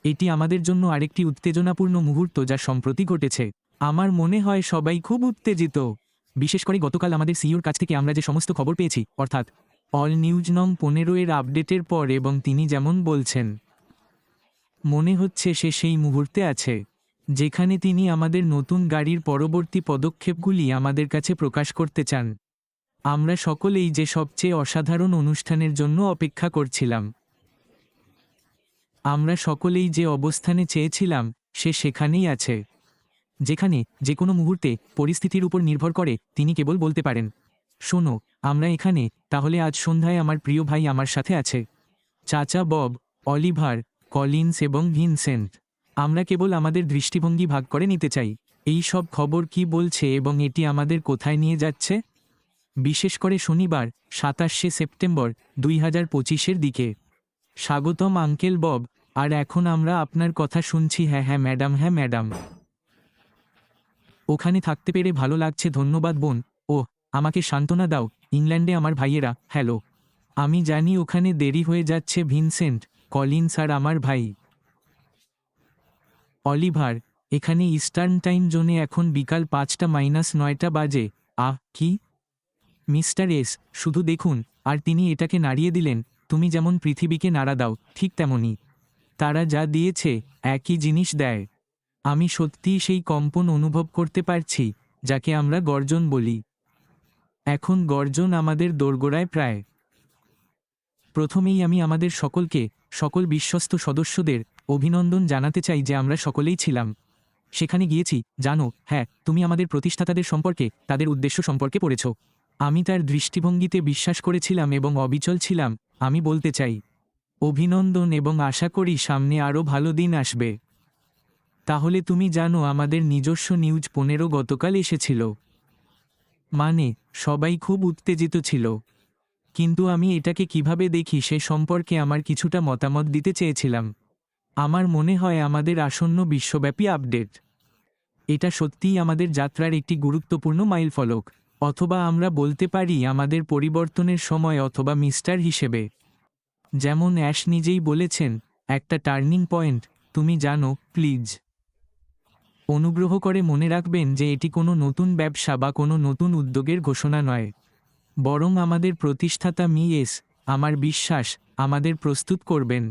এটি আমাদের জন্য আরেকটি উত্তেজনাপূর্ণ মুহূর্ত যা সম্প্রতি ঘটেছে। আমার মনে হয় সবাই খুব উত্তেজিত, বিশেষ করে গতকাল আমাদের সিইওর কাছ থেকে আমরা যে সমস্ত খবর পেয়েছি, অর্থাৎ অল নিউজ নং 15 এর আপডেটের পর, এবং তিনি যেমন বলছেন, মনে হচ্ছে সে সেই মুহূর্তে আছে যেখানে তিনি আমাদের নতুন গাড়ির পরবর্তী পদক্ষেপগুলি আমাদের কাছে প্রকাশ করতে চান। আমরা সকলেই যে সবচেয়ে অসাধারণ অনুষ্ঠানের জন্য অপেক্ষা করছিলাম। আমরা সকলেই যে অবস্থানে চেয়েছিলাম সে সেখানেই আছে, যেখানে যে কোনো মুহূর্তে পরিস্থিতির উপর নির্ভর করে তিনি কেবল বলতে পারেন, শোনো, আমরা এখানে। তাহলে আজ সন্ধ্যায় আমার প্রিয় ভাই আমার সাথে আছে, চাচা বব, অলিভার, কলিন্স এবং ভিনসেন্ট। আমরা কেবল আমাদের দৃষ্টিভঙ্গি ভাগ করে নিতে চাই। এই সব খবর কি বলছে এবং এটি আমাদের কোথায় নিয়ে যাচ্ছে, বিশেষ করে শনিবার 27শে সেপ্টেম্বর 2025-এর দিকে। স্বাগতম আঙ্কেল বব। আর এখন আমরা আপনার কথা শুনছি। হ্যাঁ হ্যাঁ ম্যাডাম, হ্যাঁ ম্যাডাম। ওখানে থাকতে পেরে ভালো লাগছে, ধন্যবাদ বোন। ওহ, আমাকে সান্ত্বনা দাও, ইংল্যান্ডে আমার ভাইয়েরা। হ্যালো। আমি জানি ওখানে দেরি হয়ে যাচ্ছে ভিনসেন্ট, কলিন্স আর আমার ভাই অলিভার। এখানে ইস্টার্ন টাইম জোনে এখন বিকাল 5:09 বাজে। আহ, কি? মিস্টার এস, শুধু দেখুন। আর তিনি এটাকে নাড়িয়ে দিলেন। তুমি যেমন পৃথিবীকে নাড়া দাও, ঠিক তেমনই তারা যা দিয়েছে একই জিনিস দেয়। আমি সত্যিই সেই কম্পন অনুভব করতে পারছি, যাকে আমরা গর্জন বলি। এখন গর্জন আমাদের দোরগোড়ায় প্রায়। প্রথমেই আমি আমাদের সকলকে, সকল বিশ্বস্ত সদস্যদের অভিনন্দন জানাতে চাই যে আমরা সকলেই ছিলাম সেখানে গিয়েছি। জানো, হ্যাঁ, তুমি আমাদের প্রতিষ্ঠাতাদের সম্পর্কে, তাদের উদ্দেশ্য সম্পর্কে পড়েছ। আমি তার দৃষ্টিভঙ্গিতে বিশ্বাস করেছিলাম এবং অবিচল ছিলাম। আমি বলতে চাই অভিনন্দন, এবং আশা করি সামনে আরও ভালো দিন আসবে। তাহলে তুমি জানো আমাদের নিজস্ব নিউজ 15 গতকাল এসেছিল। মানে, সবাই খুব উত্তেজিত ছিল, কিন্তু আমি এটাকে কিভাবে দেখি সে সম্পর্কে আমার কিছুটা মতামত দিতে চেয়েছিলাম। আমার মনে হয় আমাদের আসন্ন বিশ্বব্যাপী আপডেট, এটা সত্যিই আমাদের যাত্রার একটি গুরুত্বপূর্ণ মাইলফলক, অথবা আমরা বলতে পারি আমাদের পরিবর্তনের সময়, অথবা মিস্টার হিসেবে, যেমন অ্যাশ নিজেই বলেছেন, একটা টার্নিং পয়েন্ট। তুমি জানো, প্লিজ অনুগ্রহ করে মনে রাখবেন যে এটি কোনো নতুন ব্যবসা বা কোনো নতুন উদ্যোগের ঘোষণা নয়, বরং আমাদের প্রতিষ্ঠাতা এস, আমার বিশ্বাস, আমাদের প্রস্তুত করবেন।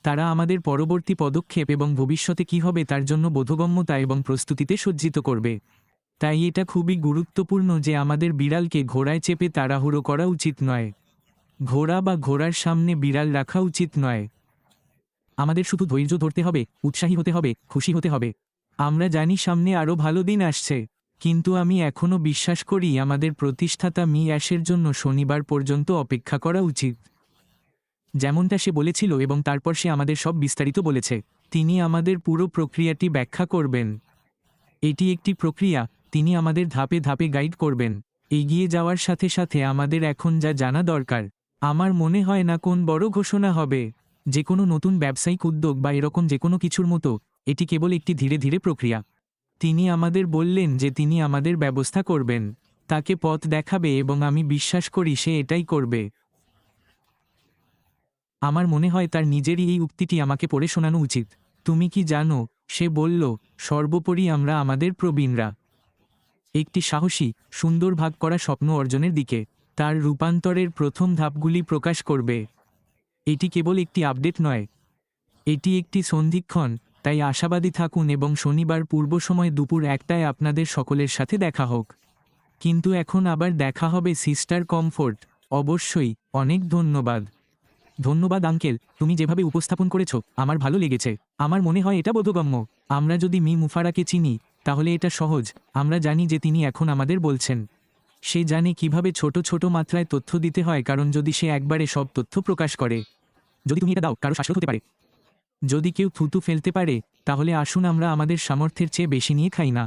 তারা আমাদের পরবর্তী পদক্ষেপ এবং ভবিষ্যতে কী হবে তার জন্য বোধগম্যতা এবং প্রস্তুতিতে সজ্জিত করবে। তাই এটা খুবই গুরুত্বপূর্ণ যে আমাদের বিড়ালকে ঘোড়ায় চেপে তাড়াহুড়ো করা উচিত নয়। ঘোড়া বা ঘোড়ার সামনে বিড়াল রাখা উচিত নয়। আমাদের শুধু ধৈর্য ধরতে হবে, উৎসাহী হতে হবে, খুশি হতে হবে। আমরা জানি সামনে আরও ভালো দিন আসছে, কিন্তু আমি এখনও বিশ্বাস করি আমাদের প্রতিষ্ঠাতা অ্যাশের জন্য শনিবার পর্যন্ত অপেক্ষা করা উচিত, যেমনটা সে বলেছিল, এবং তারপর সে আমাদের সব বিস্তারিত বলেছে। তিনি আমাদের পুরো প্রক্রিয়াটি ব্যাখ্যা করবেন। এটি একটি প্রক্রিয়া, তিনি আমাদের ধাপে ধাপে গাইড করবেন। এগিয়ে যাওয়ার সাথে সাথে আমাদের এখন যা জানা দরকার, আমার মনে হয় না কোন বড় ঘোষণা হবে, যে কোনো নতুন ব্যবসায়িক উদ্যোগ বা এরকম যে কোনো কিছুর মতো। এটি কেবল একটি ধীরে ধীরে প্রক্রিয়া। তিনি আমাদের বললেন যে তিনি আমাদের ব্যবস্থা করবেন, তাকে পথ দেখাবে, এবং আমি বিশ্বাস করি সে এটাই করবে। আমার মনে হয় তার নিজেরই এই উক্তিটি আমাকে পড়ে শোনানো উচিত। তুমি কি জানো, সে বলল, সর্বোপরি আমরা আমাদের প্রবীণরা একটি সাহসী, সুন্দর ভাগ করা স্বপ্ন অর্জনের দিকে তার রূপান্তরের প্রথম ধাপগুলি প্রকাশ করবে। এটি কেবল একটি আপডেট নয়, এটি একটি সন্ধিক্ষণ। তাই আশাবাদী থাকুন, এবং শনিবার পূর্ব সময় দুপুর 1টায় আপনাদের সকলের সাথে দেখা হোক। কিন্তু এখন আবার দেখা হবে সিস্টার কমফোর্ট। অবশ্যই, অনেক ধন্যবাদ। ধন্যবাদ আঙ্কেল, তুমি যেভাবে উপস্থাপন করেছ আমার ভালো লেগেছে। আমার মনে হয় এটা বোধগম্য। আমরা যদি মুফারাকে চিনি, তাহলে এটা সহজ। আমরা জানি যে তিনি এখন আমাদের বলছেন। সে জানে কিভাবে ছোট ছোট মাত্রায় তথ্য দিতে হয়, কারণ যদি সে একবারে সব তথ্য প্রকাশ করে, যদি তুমি এটা দাও, কারো শ্বাসরোধ হতে পারে। যদি কেউ থুতু ফেলতে পারে, তাহলে আসুন আমরা আমাদের সামর্থ্যের চেয়ে বেশি নিয়ে খাই না।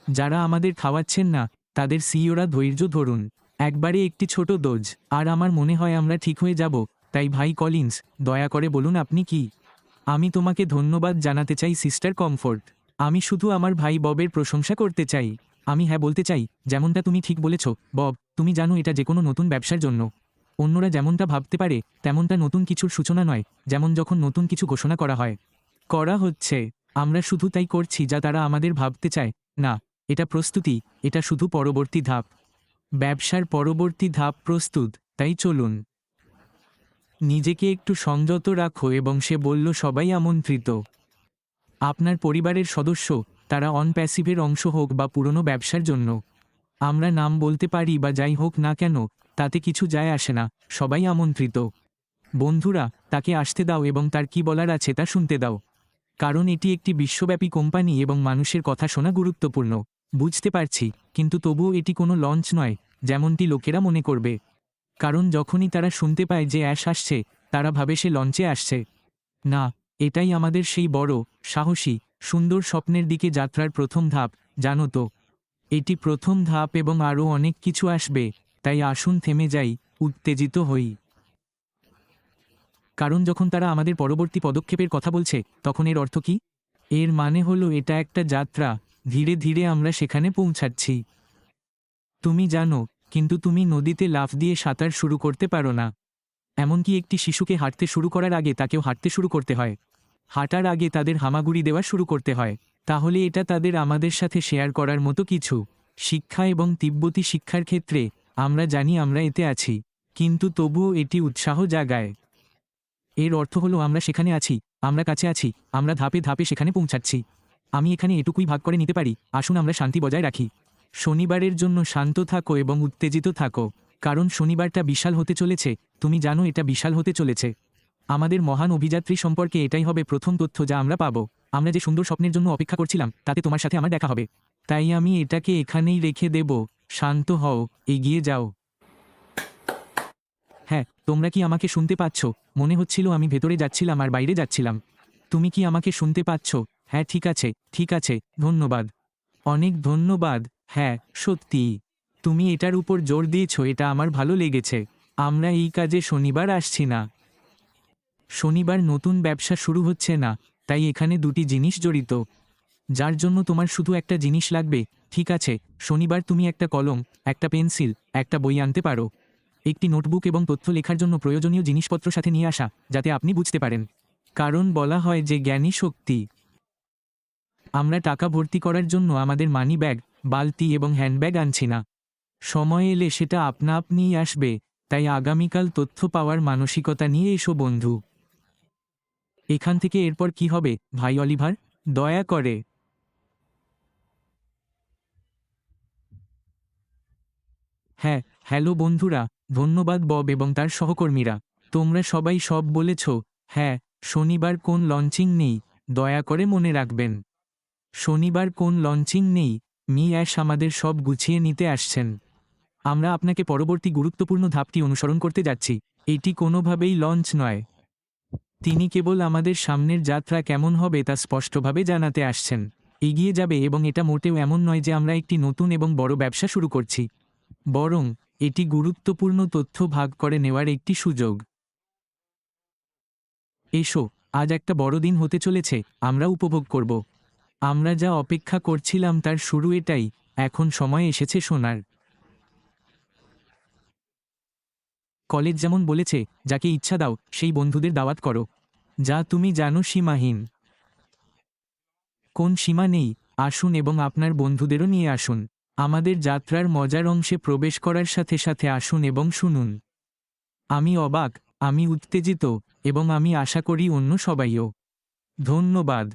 যারা আমাদের খাওয়াচ্ছেন না, তাদের সিইওরা ধৈর্য ধরুন। একবারে একটি ছোট ডোজ, আর আমার মনে হয় আমরা ঠিক হয়ে যাব। তাই ভাই কলিন্স, দয়া করে বলুন আপনি কি? আমি তোমাকে ধন্যবাদ জানাতে চাই সিস্টার কমফোর্ট। আমি শুধু আমার ভাই ববের প্রশংসা করতে চাই। আমি হ্যাঁ বলতে চাই, যেমনটা তুমি ঠিক বলেছ বব। তুমি জানো এটা যে কোনো নতুন ব্যবসার জন্য অন্যরা যেমনটা ভাবতে পারে তেমনটা নতুন কিছুর সূচনা নয়, যেমন যখন নতুন কিছু ঘোষণা করা হচ্ছে। আমরা শুধু তাই করছি যা তারা আমাদের ভাবতে চায়। না, এটা প্রস্তুতি, এটা শুধু পরবর্তী ধাপ। ব্যবসার পরবর্তী ধাপ প্রস্তুত, তাই চলুন। নিজেকে একটু সংযত রাখো। এবং সে বলল, সবাই আমন্ত্রিত। আপনার পরিবারের সদস্য, তারা অন প্যাসিভের অংশ হোক বা পুরনো ব্যবসার জন্য। আমরা নাম বলতে পারি বা যাই হোক না কেন, তাতে কিছু যায় আসে না, সবাই আমন্ত্রিত। বন্ধুরা, তাকে আসতে দাও এবং তার কি বলার আছে তা শুনতে দাও। কারণ এটি একটি বিশ্বব্যাপী কোম্পানি এবং মানুষের কথা শোনা গুরুত্বপূর্ণ। বুঝতে পারছি, কিন্তু তবুও এটি কোনো লঞ্চ নয়, যেমনটি লোকেরা মনে করবে। কারণ যখনই তারা শুনতে পায় যে অ্যাশ আসছে, তারা ভাবে সে লঞ্চে আসছে। না, এটাই আমাদের সেই বড়, সাহসী, সুন্দর স্বপ্নের দিকে যাত্রার প্রথম ধাপ, জানো তো? এটি প্রথম ধাপ এবং আরও অনেক কিছু আসবে। তাই আসুন থেমে যাই, উত্তেজিত হই। কারণ যখন তারা আমাদের পরবর্তী পদক্ষেপের কথা বলছে, তখন এর অর্থ কী? এর মানে হলো এটা একটা যাত্রা, ধীরে ধীরে আমরা সেখানে পৌঁছাচ্ছি। তুমি জানো, কিন্তু তুমি নদীতে লাফ দিয়ে সাঁতার শুরু করতে পারো না। এমনকি একটি শিশুকে হাঁটতে শুরু করার আগে তাকেও হাঁটতে শুরু করতে হয়। হাঁটার আগে তাদের হামাগুড়ি দেওয়া শুরু করতে হয়। তাহলে এটা তাদের আমাদের সাথে শেয়ার করার মতো কিছু। শিক্ষা এবং তিব্বতী শিক্ষার ক্ষেত্রে আমরা জানি আমরা এতে আছি, কিন্তু তবুও এটি উৎসাহ জাগায়। এর অর্থ হলো আমরা সেখানে আছি, আমরা কাছে আছি, আমরা ধাপে ধাপে সেখানে পৌঁছাচ্ছি। আমি এখানে এটুকুই ভাগ করে নিতে পারি, আসুন আমরা শান্তি বজায় রাখি। শনিবারের জন্য শান্ত থাকো এবং উত্তেজিত থাকো, কারণ শনিবারটা বিশাল হতে চলেছে। তুমি জানো এটা বিশাল হতে চলেছে। আমাদের মহান অভিযাত্রী সম্পর্কে এটাই হবে প্রথম তথ্য যা আমরা পাবো। আমরা যে সুন্দর স্বপ্নের জন্য অপেক্ষা করছিলাম, তাতে তোমার সাথে আমার দেখা হবে। তাই আমি এটাকে এখানেই রেখে দেব। শান্ত হও, এগিয়ে যাও। হ্যাঁ, তোমরা কি আমাকে শুনতে পাচ্ছ? মনে হচ্ছিল আমি ভেতরে যাচ্ছিলাম আর বাইরে যাচ্ছিলাম। তুমি কি আমাকে শুনতে পাচ্ছ? হ্যাঁ, ঠিক আছে, ঠিক আছে, ধন্যবাদ। অনেক ধন্যবাদ। হ্যাঁ, সত্যিই। তুমি এটার উপর জোর দিয়েছ, এটা আমার ভালো লেগেছে। আমরা এই কাজে শনিবার আসছি না। শনিবার নতুন ব্যবসা শুরু হচ্ছে না, তাই এখানে দুটি জিনিস জড়িত, যার জন্য তোমার শুধু একটা জিনিস লাগবে। ঠিক আছে, শনিবার তুমি একটা কলম, একটা পেন্সিল, একটা বই আনতে পারো। একটি নোটবুক এবং তথ্য লেখার জন্য প্রয়োজনীয় জিনিসপত্র সাথে নিয়ে আসা, যাতে আপনি বুঝতে পারেন। কারণ বলা হয় যে জ্ঞানই শক্তি। আমরা টাকা ভর্তি করার জন্য আমাদের মানি ব্যাগ, বালতি এবং হ্যান্ডব্যাগ আনছি না। সময় এলে সেটা আপনা আপনিই আসবে। তাই আগামীকাল তথ্য পাওয়ার মানসিকতা নিয়ে এসো বন্ধু। এখান থেকে এরপর কি হবে, ভাই অলিভার? দয়া করে। হ্যাঁ, হ্যালো বন্ধুরা, ধন্যবাদ বব এবং তার সহকর্মীরা। তোমরা সবাই সব বলেছ। হ্যাঁ, শনিবার কোন লঞ্চিং নেই, দয়া করে মনে রাখবেন। শনিবার কোন লঞ্চিং নেই। অ্যাশ আমাদের সব গুছিয়ে নিতে আসছেন। আমরা আপনাকে পরবর্তী গুরুত্বপূর্ণ ধাপটি অনুসরণ করতে যাচ্ছি। এটি কোনোভাবেই লঞ্চ নয়। তিনি কেবল আমাদের সামনের যাত্রা কেমন হবে তা স্পষ্টভাবে জানাতে আসছেন। এগিয়ে যাবে এবং এটা মোটেও এমন নয় যে আমরা একটি নতুন এবং বড় ব্যবসা শুরু করছি। বরং এটি গুরুত্বপূর্ণ তথ্য ভাগ করে নেওয়ার একটি সুযোগ। এসো, আজ একটা বড় দিন হতে চলেছে, আমরা উপভোগ করব। আমরা যা অপেক্ষা করছিলাম তার শুরু এটাই। এখন সময় এসেছে শোনার। কলেজ যেমন বলেছে, যাকে ইচ্ছা দাও সেই বন্ধুদের দাওয়াত করো, যা তুমি জানো সীমাহীন। কোন সীমা নেই। আসুন এবং আপনার বন্ধুদেরও নিয়ে আসুন। আমাদের যাত্রার মজার অংশে প্রবেশ করার সাথে সাথে আসুন এবং শুনুন। আমি অবাক, আমি উত্তেজিত, এবং আমি আশা করি অন্য সবাইও। ধন্যবাদ।